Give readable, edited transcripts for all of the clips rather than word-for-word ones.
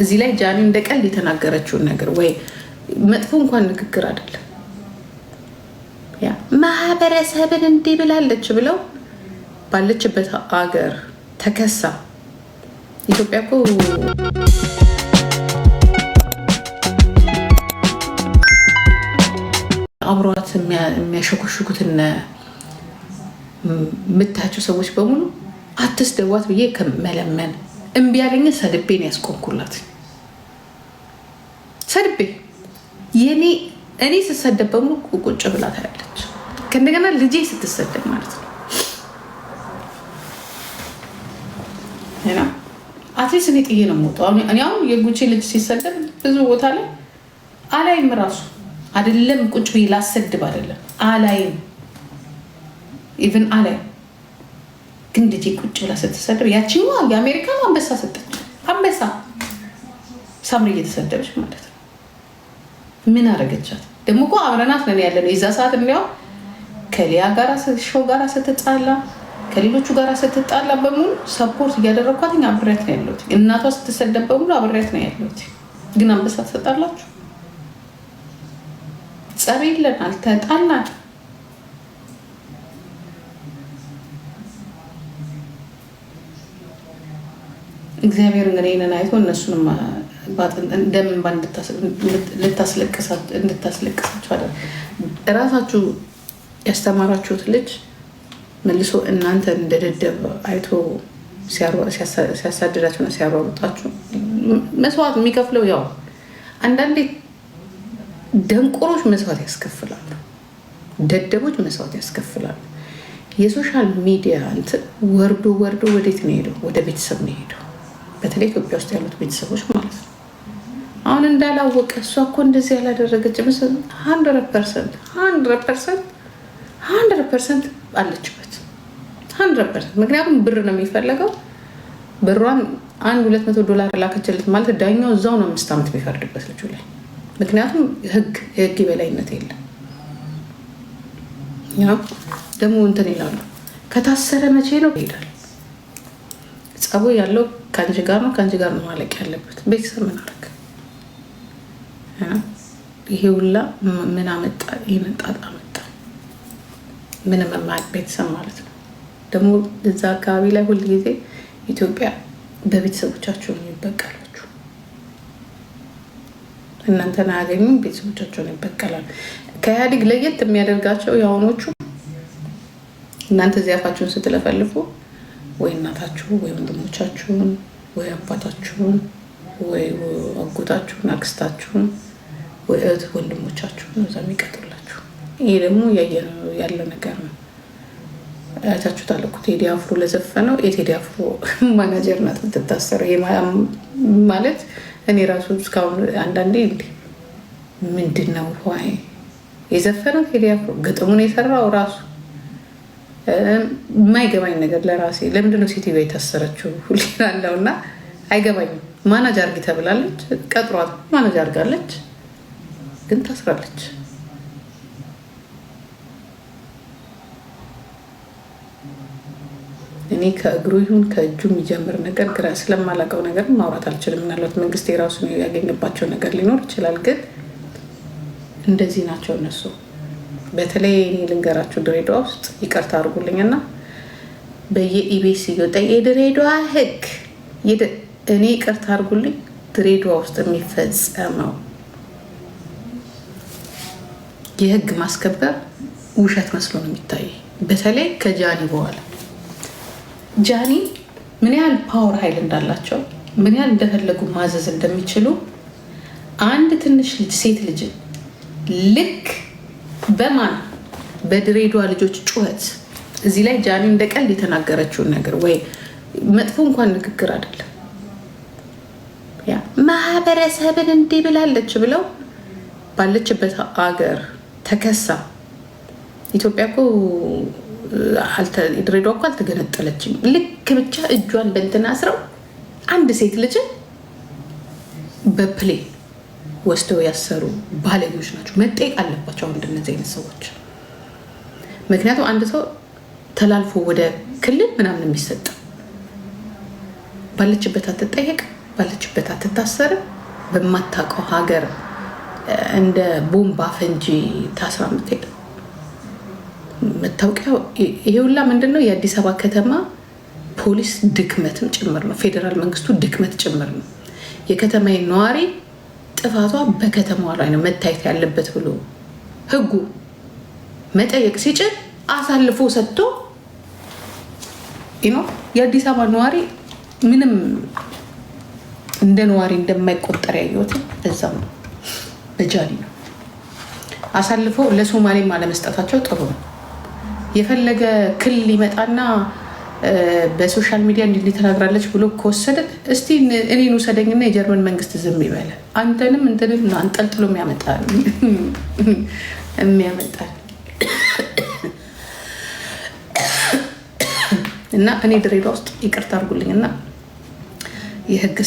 እዚህ ላይ ጃኒ እንደቀልድ የተናገረችውን ነገር ወይ መጥፎ እንኳን ንግግር አይደለም። ያ ማህበረሰብን እንዲህ ብላለች ብለው ባለችበት አገር ተከሳ። ኢትዮጵያ እኮ አብሯት የሚያሸኩሽኩትን የምታያቸው ሰዎች በሙሉ አትስደዋት ብዬ ከመለመን እምቢ ያለኝ ሰድቤን ያስቆንኩላት። ሰድቤ እኔ ስሰደብ በሙሉ ቁጭ ብላ ታያለች። ከእንደገና ልጄ ስትሰደብ ማለት ነው። አትሊስት እኔ ጥዬ ነው የምወጣው። እኔ አሁን የጉቼ ልጅ ሲሰደብ ብዙ ቦታ ላይ አላይም። ራሱ አይደለም ቁጭ ብዬ ላሰድብ አይደለም አላይም። ኢቭን አላይም። ግን ልጄ ቁጭ ብላ ስትሰደብ ያቺኛዋ የአሜሪካ አንበሳ ሰጠች። አንበሳ ሳምሪ እየተሰደበች ማለት ነው። ምን አረገቻት? ደግሞ እኮ አብረናት ነን ያለ ነው። የዛ ሰዓት እንዲያው ከሊያ ጋራ ሾው ጋራ ስትጣላ ከሌሎቹ ጋራ ስትጣላ በሙሉ ሰፖርት እያደረግኳት አብሬያት ነው ያለሁት። እናቷ ስትሰደብ በሙሉ አብሬያት ነው ያለሁት። ግን አንበሳ ትሰጣላችሁ? ጸብ የለን፣ አልተጣላን። እግዚአብሔር እንግዲህ ይህንን አይቶ እነሱንም እንደምን እንድታስለቅሳቸው አለ። እራሳችሁ ያስተማራችሁት ልጅ መልሶ እናንተ እንደደደብ አይቶ ሲያሳድዳችሁና ሲያሯሩጣችሁ መስዋዕት የሚከፍለው ያው አንዳንዴ ደንቆሮች መስዋዕት ያስከፍላሉ፣ ደደቦች መስዋዕት ያስከፍላሉ። የሶሻል ሚዲያ እንትን ወርዶ ወዴት ነው ሄደው? ወደ ቤተሰብ ነው ሄደው። በተለይ ኢትዮጵያ ውስጥ ያሉት ቤተሰቦች ማለት ነው። አሁን እንዳላወቀ እሷ እኮ እንደዚህ ያላደረገች ምስል 100% አለችበት 100%። ምክንያቱም ብር ነው የሚፈለገው። ብሯን $100-200 ላከችለት ማለት ዳኛው እዛው ነው 5 ዓመት የሚፈርድበት ልጁ ላይ። ምክንያቱም የህግ የበላይነት የለም። ያው ደግሞ እንትን ይላሉ ከታሰረ መቼ ነው ይሄዳል። ጸቡ ያለው ከአንቺ ጋር ነው፣ ከአንቺ ጋር ነው ማለቅ ያለበት። ቤተሰብ ምን አደረግ? ይሄ ሁላ ምን አመጣ? ይሄን ጣጣ አመጣ። ምንም የማያውቅ ቤተሰብ ማለት ነው። ደግሞ እዛ አካባቢ ላይ ሁል ጊዜ ኢትዮጵያ በቤተሰቦቻቸው ነው ይበቀላችሁ። እናንተን አያገኙም፣ ቤተሰቦቻቸውን ይበቀላሉ። ከኢህአዴግ ለየት የሚያደርጋቸው የአሁኖቹ እናንተ ዚያፋችሁን ስትለፈልፉ ወይ እናታችሁ ወይ ወንድሞቻችሁን ወይ አባታችሁን ወይ አጎታችሁን አክስታችሁን ወይ እህት ወንድሞቻችሁን እዛ የሚቀጥላችሁ። ይሄ ደግሞ ያለው ነገር ነው። አይታችሁታል እኮ ቴዲ አፍሮ ለዘፈነው የቴዲ አፍሮ ማናጀር ናት የምትታሰረው። ይሄ ማለት እኔ ራሱ እስካሁን አንዳንዴ ምንድን ነው የዘፈነው ቴዲ አፍሮ ግጥሙን የሰራው ራሱ የማይገባኝ ነገር ለራሴ ለምንድነው ሴትዮ የታሰረችው ሁሌ ያለው እና አይገባኝም። ማናጅ አርጊ ተብላለች፣ ቀጥሯት ማናጅ አርጋለች፣ ግን ታስራለች። እኔ ከእግሩ ይሁን ከእጁ የሚጀምር ነገር ግራ ስለማላውቀው ነገር ማውራት አልችልም። ምናልባት መንግስት የራሱ ያገኘባቸው ነገር ሊኖር ይችላል፣ ግን እንደዚህ ናቸው እነሱ። በተለይ እኔ ልንገራችሁ ድሬዳዋ ውስጥ ይቅርታ አድርጉልኝና በየኢቢሲ እየወጣ የድሬዳዋ ህግ እኔ ይቅርታ አድርጉልኝ ድሬዳዋ ውስጥ የሚፈጸመው የህግ ማስከበር ውሸት መስሎ ነው የሚታይ። በተለይ ከጃኒ በኋላ ጃኒ ምን ያህል ፓወር ኃይል እንዳላቸው ምን ያህል እንደፈለጉ ማዘዝ እንደሚችሉ አንድ ትንሽ ልጅ ሴት ልጅን ልክ በማን በድሬዳዋ ልጆች ጩኸት እዚህ ላይ ጃኒ እንደቀልድ የተናገረችውን ነገር ወይ መጥፎ እንኳን ንግግር አይደለም። ያ ማህበረሰብን እንዲህ ብላለች ብለው ባለችበት አገር ተከሳ። ኢትዮጵያ እኮ ድሬዳዋ እኮ አልተገነጠለችም። ልክ ብቻ እጇን በእንትን አስረው አንድ ሴት ልጅን በፕሌን ወስደው ያሰሩ ባለጌዎች ናቸው። መጠየቅ አለባቸው አሁን እንደነዚህ አይነት ሰዎች። ምክንያቱም አንድ ሰው ተላልፎ ወደ ክልል ምናምን የሚሰጥ ባለችበት አትጠየቅ። ባለችበት አትታሰርም። በማታውቀው ሀገር እንደ ቦምባ ፈንጂ ታስራ የምትሄድ መታወቂያው ይሄ ሁላ ምንድን ነው? የአዲስ አበባ ከተማ ፖሊስ ድክመትም ጭምር ነው። ፌዴራል መንግስቱ ድክመት ጭምር ነው። የከተማ ነዋሪ ጥፋቷ በከተማዋ ላይ ነው መታየት ያለበት ብሎ ህጉ መጠየቅ ሲችል አሳልፎ ሰጥቶ የአዲስ አበባ ነዋሪ ምንም እንደ ነዋሪ እንደማይቆጠር ያየሁት በዛም ነው። በጃኒ ነው አሳልፎ ለሶማሌም አለመስጠታቸው ጥሩ ነው። የፈለገ ክልል ይመጣና በሶሻል ሚዲያ እንዲህ ተናግራለች ብሎ ከወሰደ እስቲ እኔን ውሰደኝና የጀርመን መንግስት ዝም ይበለ። አንተንም እንትንም አንጠልጥሎ የሚያመጣል እና እኔ ድሬዳዋ ውስጥ ይቅርታ አድርጉልኝና የህግ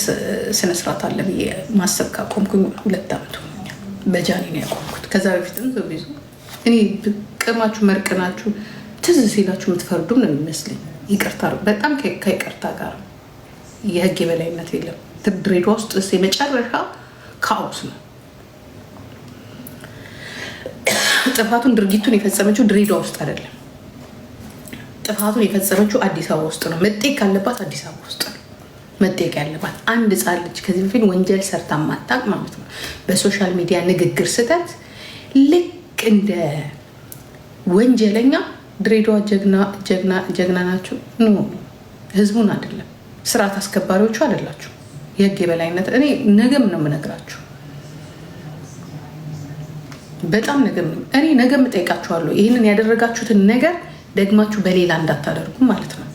ስነስርዓት አለ ብዬ ማሰብ ካቆምኩኝ 2 ዓመት ሆኖኛል። በጃኒ ነው ያቆምኩት። ከዛ በፊትም ብዙ እኔ ቅማችሁ መርቅናችሁ ትዝ ሲላችሁ የምትፈርዱም ነው የሚመስለኝ። ይቅርታ በጣም ከይቅርታ ጋር የህግ የበላይነት የለም። ድሬዳዋ ውስጥ የመጨረሻ ካኦስ ነው። ጥፋቱን ድርጊቱን የፈጸመችው ድሬዳዋ ውስጥ አይደለም። ጥፋቱን የፈጸመችው አዲስ አበባ ውስጥ ነው። መጠየቅ ካለባት አዲስ አበባ ውስጥ ነው መጠየቅ ያለባት። አንድ ህፃን ልጅ ከዚህ በፊት ወንጀል ሰርታ ማታቅ ማለት ነው በሶሻል ሚዲያ ንግግር ስተት ልክ እንደ ወንጀለኛ ድሬዳዋ ጀግና ናቸው። ህዝቡን አይደለም፣ ስርዓት አስከባሪዎቹ አይደላችሁ። የህግ የበላይነት እኔ ነገም ነው የምነግራችሁ። በጣም ነገም እጠይቃችኋለሁ። ይህንን ያደረጋችሁትን ነገር ደግማችሁ በሌላ እንዳታደርጉ ማለት ነው።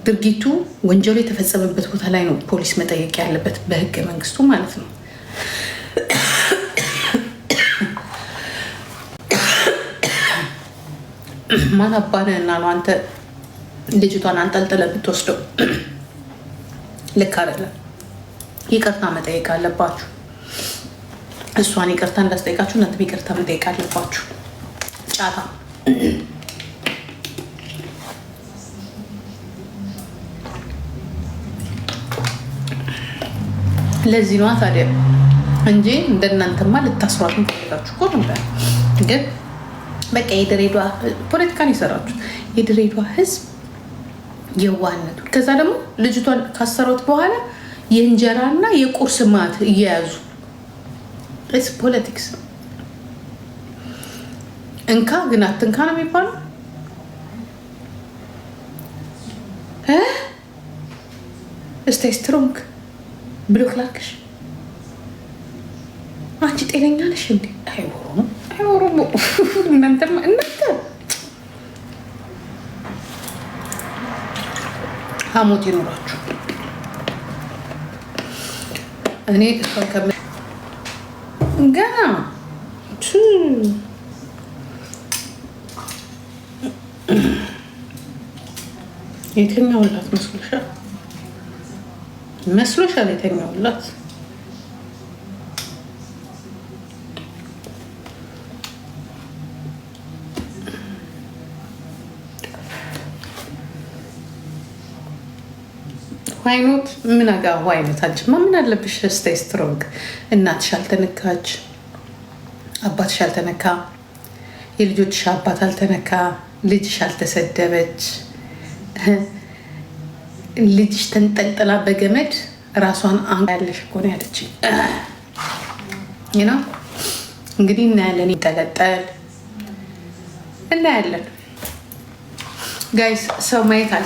ድርጊቱ ወንጀሉ የተፈጸመበት ቦታ ላይ ነው ፖሊስ መጠየቅ ያለበት በህገ መንግስቱ ማለት ነው። ማን አባነ እና ነው አንተ ልጅቷን አንጠልጥለ ብትወስደው? ልክ አይደለም። ይቅርታ መጠየቅ አለባችሁ። እሷን ይቅርታ እንዳስጠይቃችሁ እናንተም ይቅርታ መጠየቅ አለባችሁ። ጫታ ለዚህ ነዋ ታዲያ እንጂ እንደናንተማ ልታስሯት ፈልጋችሁ እኮ ነበር። ግን በቃ የድሬዳዋ ፖለቲካን የሰራችሁት የድሬዳዋ ህዝብ የዋህነቱ። ከዛ ደግሞ ልጅቷን ካሰሯት በኋላ የእንጀራና የቁርስ ማት እየያዙ ፖለቲክስ እንካ ግን አትንካ ነው የሚባለው። ስቴይ ስትሮንግ ብሎክ ላርክሽ። አንቺ ጤነኛ ነሽ እንዴ? አይወሩም እናንተ ሀሞት ይኖራችሁ። እኔ ገና የተኛውላት መስሎሻል? የተኛውላት ዋይኖት ምን አጋ ዋይኖት አንቺማ ምን አለብሽ? ስቴይ ስትሮንግ። እናትሽ አልተነካች፣ አባትሽ አልተነካ፣ የልጆችሽ አባት አልተነካ፣ ልጅሽ አልተሰደበች፣ ልጅሽ ተንጠልጥላ በገመድ ራሷን ያለሽ እኮ ነው ያለችኝ። እንግዲህ እናያለን፣ ይጠለጠል እናያለን። ጋይስ ሰው ማየት